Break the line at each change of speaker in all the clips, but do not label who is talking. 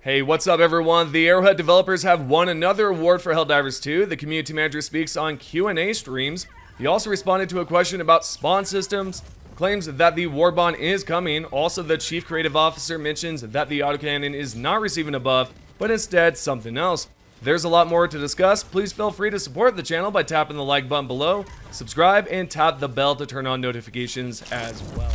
Hey, what's up everyone? The Arrowhead developers have won another award for Helldivers 2. The community manager speaks on Q&A streams. He also responded to a question about spawn systems, claims that the Warbond is coming. Also, the chief creative officer mentions that the Autocannon is not receiving a buff, but instead something else. There's a lot more to discuss. Please feel free to support the channel by tapping the like button below, subscribe, and tap the bell to turn on notifications as well.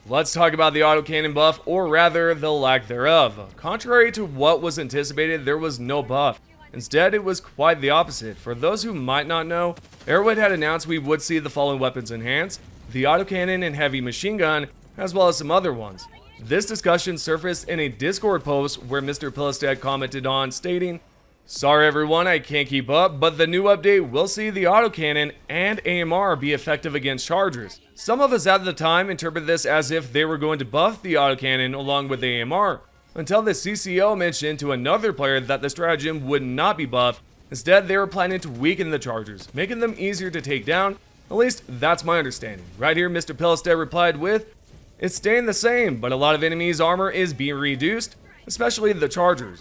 Let's talk about the Autocannon buff, or rather, the lack thereof. Contrary to what was anticipated, there was no buff. Instead, it was quite the opposite. For those who might not know, Arrowhead had announced we would see the following weapons enhanced: the Autocannon and heavy machine gun, as well as some other ones. This discussion surfaced in a Discord post where Mr. Pilistad commented on, stating, "Sorry everyone, I can't keep up, but the new update will see the Autocannon and AMR be effective against chargers." Some of us at the time interpreted this as if they were going to buff the Autocannon along with the AMR, until the CCO mentioned to another player that the stratagem would not be buffed. Instead, they were planning to weaken the chargers, making them easier to take down. At least, that's my understanding. Right here, Mr. Pilistad replied with, "It's staying the same, but a lot of enemies' armor is being reduced, especially the chargers."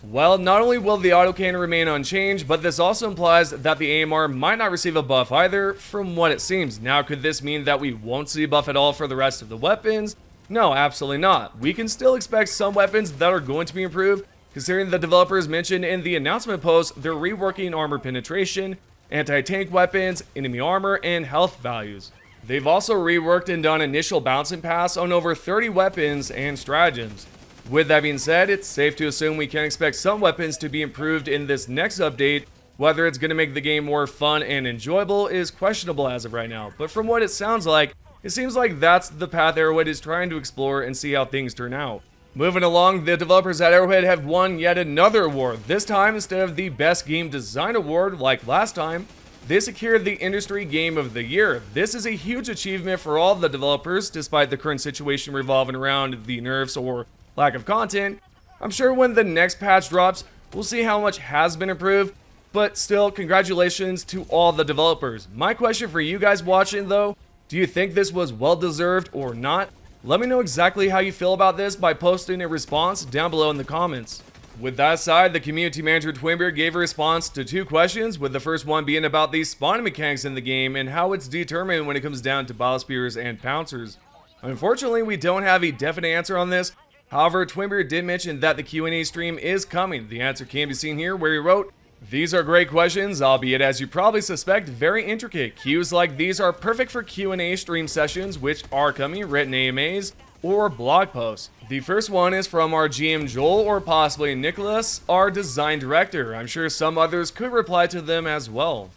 Well, not only will the Autocannon remain unchanged, but this also implies that the AMR might not receive a buff either, from what it seems. Now, could this mean that we won't see a buff at all for the rest of the weapons? No, absolutely not. We can still expect some weapons that are going to be improved, considering the developers mentioned in the announcement post they're reworking armor penetration, anti-tank weapons, enemy armor, and health values. They've also reworked and done initial bounce and pass on over 30 weapons and stratagems. With that being said, it's safe to assume we can expect some weapons to be improved in this next update. Whether it's going to make the game more fun and enjoyable is questionable as of right now, but from what it sounds like, it seems like that's the path Arrowhead is trying to explore and see how things turn out. Moving along, the developers at Arrowhead have won yet another award. This time, instead of the Best Game Design Award like last time, they secured the Industry Game of the Year. This is a huge achievement for all the developers, despite the current situation revolving around the nerfs or lack of content. I'm sure when the next patch drops, we'll see how much has been improved, but still, congratulations to all the developers. My question for you guys watching though, do you think this was well deserved or not? Let me know exactly how you feel about this by posting a response down below in the comments. With that aside, the community manager Twinbeard gave a response to two questions, with the first one being about the spawning mechanics in the game and how it's determined when it comes down to bile spears and pouncers. Unfortunately, we don't have a definite answer on this. However, Twinbeard did mention that the Q&A stream is coming. The answer can be seen here, where he wrote, "These are great questions, albeit as you probably suspect, very intricate. Queues like these are perfect for Q&A stream sessions, which are coming, written AMAs, or blog posts. The first one is from our GM Joel, or possibly Nicholas, our design director. I'm sure some others could reply to them as well."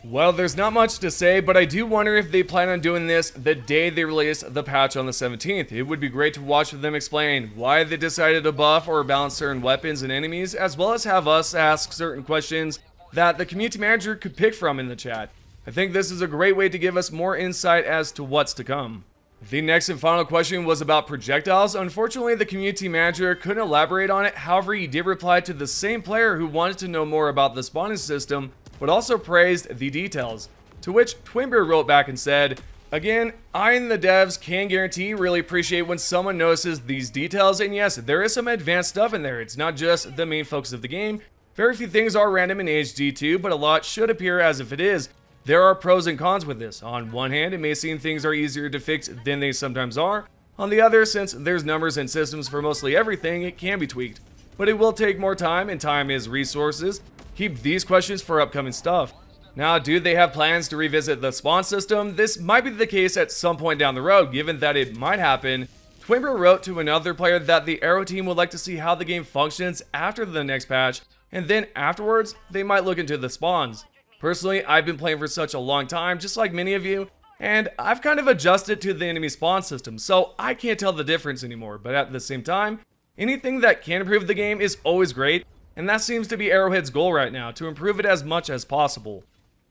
Well, there's not much to say, but I do wonder if they plan on doing this the day they release the patch on the 17th. It would be great to watch them explain why they decided to buff or balance certain weapons and enemies, as well as have us ask certain questions that the community manager could pick from in the chat. I think this is a great way to give us more insight as to what's to come. The next and final question was about projectiles. Unfortunately, the community manager couldn't elaborate on it. However, he did reply to the same player who wanted to know more about the spawning system, but also praised the details. To which Twinbeard wrote back and said, "Again, I and the devs can guarantee really appreciate when someone notices these details, and yes, there is some advanced stuff in there. It's not just the main focus of the game. Very few things are random in HD too, but a lot should appear as if it is. There are pros and cons with this. On one hand, it may seem things are easier to fix than they sometimes are. On the other, since there's numbers and systems for mostly everything, it can be tweaked. But it will take more time, and time is resources. Keep these questions for upcoming stuff." Now, do they have plans to revisit the spawn system? This might be the case at some point down the road, given that it might happen. Twinbeard wrote to another player that the Arrow team would like to see how the game functions after the next patch, and then afterwards, they might look into the spawns. Personally, I've been playing for such a long time, just like many of you, and I've kind of adjusted to the enemy spawn system, so I can't tell the difference anymore. But at the same time, anything that can improve the game is always great, and that seems to be Arrowhead's goal right now, to improve it as much as possible.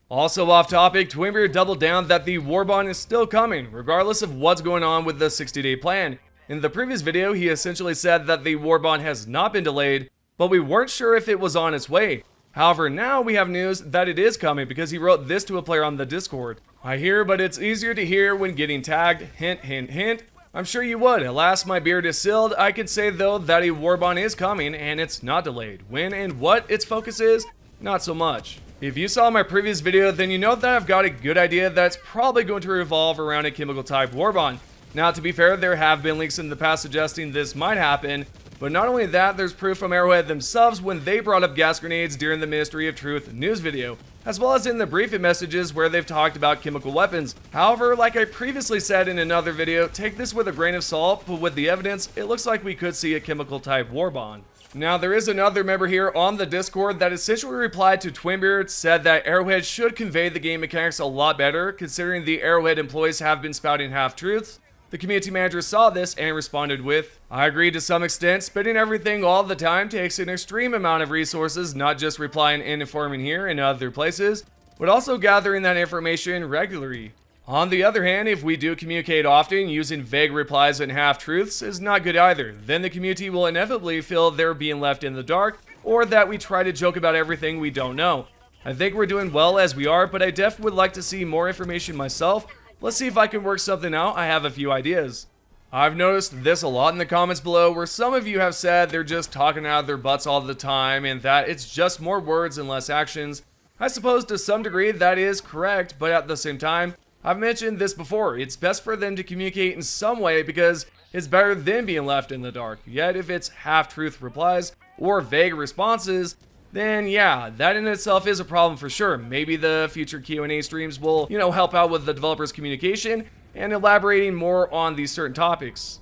Also off topic, Twinbeard doubled down that the Warbond is still coming, regardless of what's going on with the 60-day plan. In the previous video, he essentially said that the Warbond has not been delayed, but we weren't sure if it was on its way. However, now we have news that it is coming because he wrote this to a player on the Discord. "I hear, but it's easier to hear when getting tagged, hint, hint, hint. I'm sure you would. Alas, my beard is sealed. I could say though that a Warbond is coming and it's not delayed. When and what its focus is, not so much. If you saw my previous video, then you know that I've got a good idea that's probably going to revolve around a chemical type Warbond. Now, to be fair, there have been leaks in the past suggesting this might happen, but not only that, there's proof from Arrowhead themselves when they brought up gas grenades during the Ministry of Truth news video, as well as in the briefing messages where they've talked about chemical weapons. However, like I previously said in another video, take this with a grain of salt, but with the evidence, it looks like we could see a chemical type Warbond. Now, there is another member here on the Discord that essentially replied to Twinbeard, said that Arrowhead should convey the game mechanics a lot better, considering the Arrowhead employees have been spouting half-truths. The community manager saw this and responded with, "I agree to some extent. Spitting everything all the time takes an extreme amount of resources, not just replying and informing here and other places, but also gathering that information regularly. On the other hand, if we do communicate often, using vague replies and half-truths is not good either. Then the community will inevitably feel they're being left in the dark, or that we try to joke about everything we don't know. I think we're doing well as we are, but I definitely would like to see more information myself. Let's see if I can work something out. I have a few ideas." I've noticed this a lot in the comments below, where some of you have said they're just talking out of their butts all the time and that it's just more words and less actions. I suppose to some degree that is correct, but at the same time, I've mentioned this before, it's best for them to communicate in some way because it's better than being left in the dark. Yet if it's half-truth replies or vague responses, then yeah, that in itself is a problem for sure. Maybe the future Q&A streams will, help out with the developers' communication and elaborating more on these certain topics.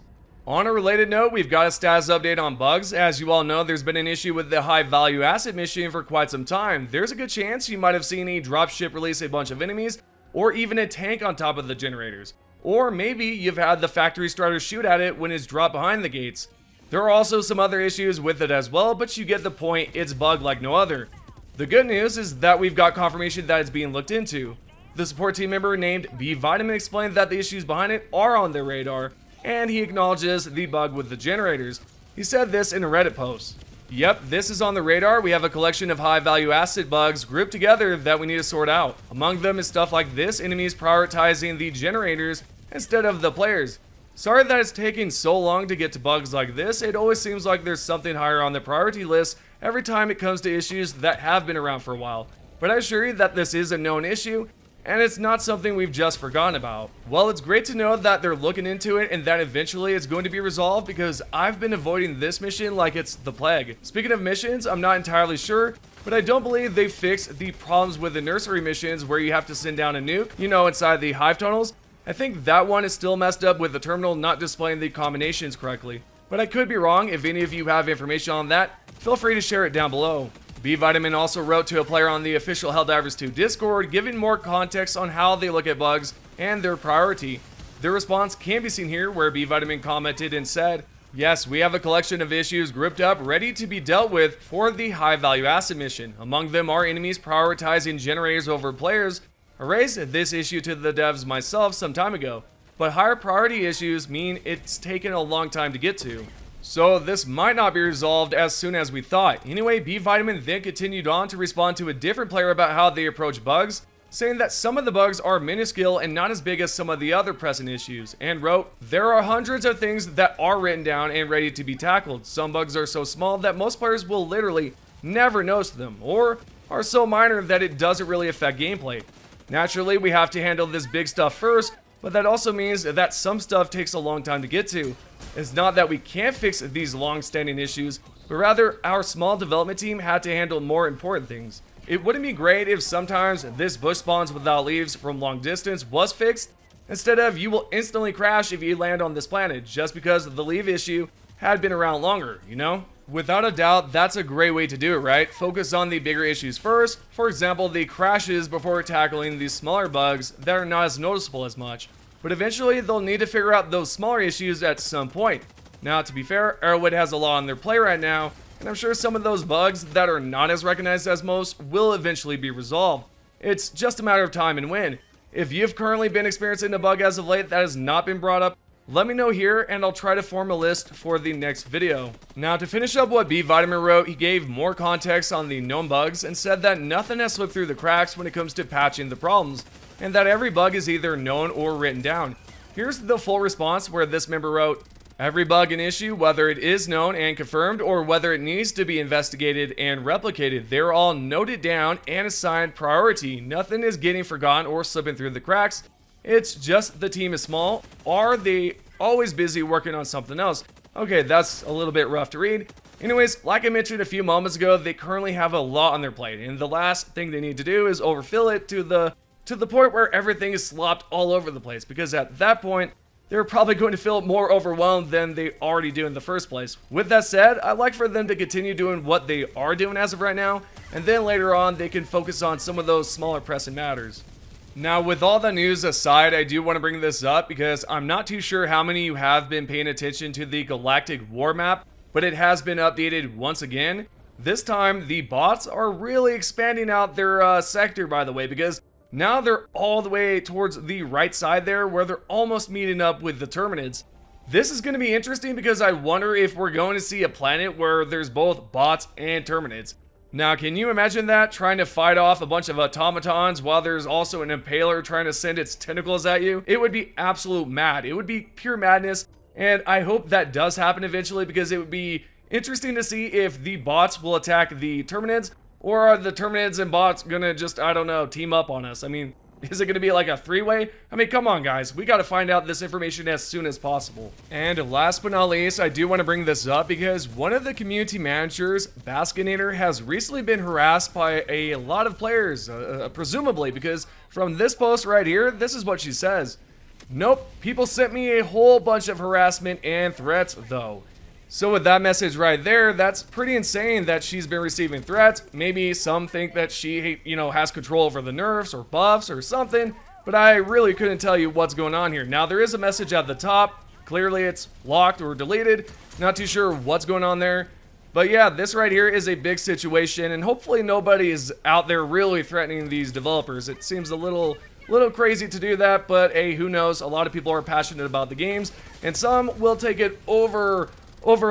On a related note, we've got a status update on bugs. As you all know, there's been an issue with the high value asset mission for quite some time. There's a good chance you might have seen a dropship release a bunch of enemies, or even a tank on top of the generators. Or maybe you've had the factory starter shoot at it when it's dropped behind the gates. There are also some other issues with it as well, but you get the point, it's bugged like no other. The good news is that we've got confirmation that it's being looked into. The support team member named B Vitamin explained that the issues behind it are on their radar, and he acknowledges the bug with the generators. He said this in a Reddit post. "Yep, this is on the radar. We have a collection of high value asset bugs grouped together that we need to sort out. Among them is stuff like this, enemies prioritizing the generators instead of the players. Sorry that it's taking so long to get to bugs like this. It always seems like there's something higher on the priority list every time it comes to issues that have been around for a while. But I assure you that this is a known issue, and it's not something we've just forgotten about." Well, it's great to know that they're looking into it and that eventually it's going to be resolved, because I've been avoiding this mission like it's the plague. Speaking of missions, I'm not entirely sure, but I don't believe they fixed the problems with the nursery missions where you have to send down a nuke, inside the hive tunnels. I think that one is still messed up with the terminal not displaying the combinations correctly. But I could be wrong. If any of you have information on that, feel free to share it down below. B Vitamin also wrote to a player on the official Helldivers 2 Discord, giving more context on how they look at bugs and their priority. Their response can be seen here, where B Vitamin commented and said, "Yes, we have a collection of issues grouped up, ready to be dealt with for the high value asset mission. Among them are enemies prioritizing generators over players. I raised this issue to the devs myself some time ago, but higher priority issues mean it's taken a long time to get to. So this might not be resolved as soon as we thought." Anyway, B Vitamin then continued on to respond to a different player about how they approach bugs, saying that some of the bugs are minuscule and not as big as some of the other pressing issues, and wrote, "There are hundreds of things that are written down and ready to be tackled. Some bugs are so small that most players will literally never notice them, or are so minor that it doesn't really affect gameplay. Naturally, we have to handle this big stuff first, but that also means that some stuff takes a long time to get to. It's not that we can't fix these long-standing issues, but rather our small development team had to handle more important things. It wouldn't be great if sometimes this bush spawns without leaves from long distance was fixed, instead of you will instantly crash if you land on this planet just because the leave issue had been around longer, Without a doubt, that's a great way to do it, right? Focus on the bigger issues first, for example, the crashes, before tackling these smaller bugs that are not as noticeable as much. But eventually, they'll need to figure out those smaller issues at some point. Now, to be fair, Arrowhead has a lot on their plate right now, and I'm sure some of those bugs that are not as recognized as most will eventually be resolved. It's just a matter of time and when. If you've currently been experiencing a bug as of late that has not been brought up, let me know here and I'll try to form a list for the next video. Now, to finish up what B Vitamin wrote, he gave more context on the known bugs and said that nothing has slipped through the cracks when it comes to patching the problems, and that every bug is either known or written down. Here's the full response where this member wrote, "Every bug and issue, whether it is known and confirmed or whether it needs to be investigated and replicated, they're all noted down and assigned priority. Nothing is getting forgotten or slipping through the cracks. It's just the team is small. Are they always busy working on something else?" Okay, that's a little bit rough to read. Anyways, like I mentioned a few moments ago, they currently have a lot on their plate, and the last thing they need to do is overfill it to the point where everything is slopped all over the place, because at that point, they're probably going to feel more overwhelmed than they already do in the first place. With that said, I'd like for them to continue doing what they are doing as of right now, and then later on, they can focus on some of those smaller pressing matters. Now, with all the news aside, I do want to bring this up because I'm not too sure how many of you have been paying attention to the Galactic War Map, but it has been updated once again. This time, the bots are really expanding out their sector, by the way, because now they're all the way towards the right side there, where they're almost meeting up with the Terminids. This is going to be interesting because I wonder if we're going to see a planet where there's both bots and Terminids. Now, can you imagine that? Trying to fight off a bunch of automatons while there's also an impaler trying to send its tentacles at you? It would be absolute mad. It would be pure madness, and I hope that does happen eventually because it would be interesting to see if the bots will attack the Terminids, or are the Terminids and bots gonna just, I don't know, team up on us? I mean, is it gonna be like a three-way? I mean, come on, guys. We gotta find out this information as soon as possible. And last but not least, I do want to bring this up because one of the community managers, Baskinator, has recently been harassed by a lot of players, presumably, because from this post right here, this is what she says. "Nope, people sent me a whole bunch of harassment and threats, though." So with that message right there, that's pretty insane that she's been receiving threats. Maybe some think that she, has control over the nerfs or buffs or something, but I really couldn't tell you what's going on here. Now, there is a message at the top. Clearly, it's locked or deleted. Not too sure what's going on there. But yeah, this right here is a big situation, and hopefully nobody is out there really threatening these developers. It seems a little crazy to do that, but hey, who knows? A lot of people are passionate about the games, and some will take it over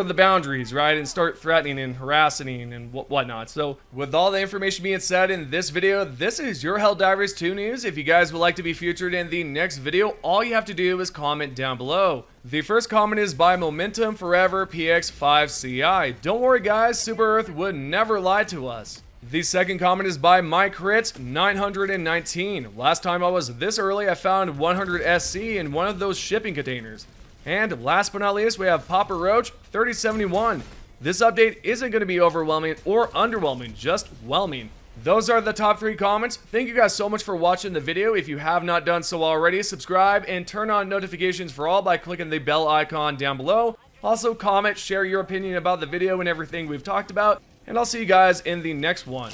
the boundaries, right, and start threatening and harassing and whatnot. So with all the information being said in this video, this is your Helldivers 2 news. If you guys would like to be featured in the next video, all you have to do is comment down below. The first comment is by Momentum Forever PX5CI. "Don't worry guys, Super Earth would never lie to us." The second comment is by MyCrit919. "Last time I was this early, I found 100 SC in one of those shipping containers." And last but not least, we have Papa Roach 3071. "This update isn't going to be overwhelming or underwhelming, just whelming." Those are the top 3 comments. Thank you guys so much for watching the video. If you have not done so already, subscribe and turn on notifications for all by clicking the bell icon down below. Also comment, share your opinion about the video and everything we've talked about, and I'll see you guys in the next one.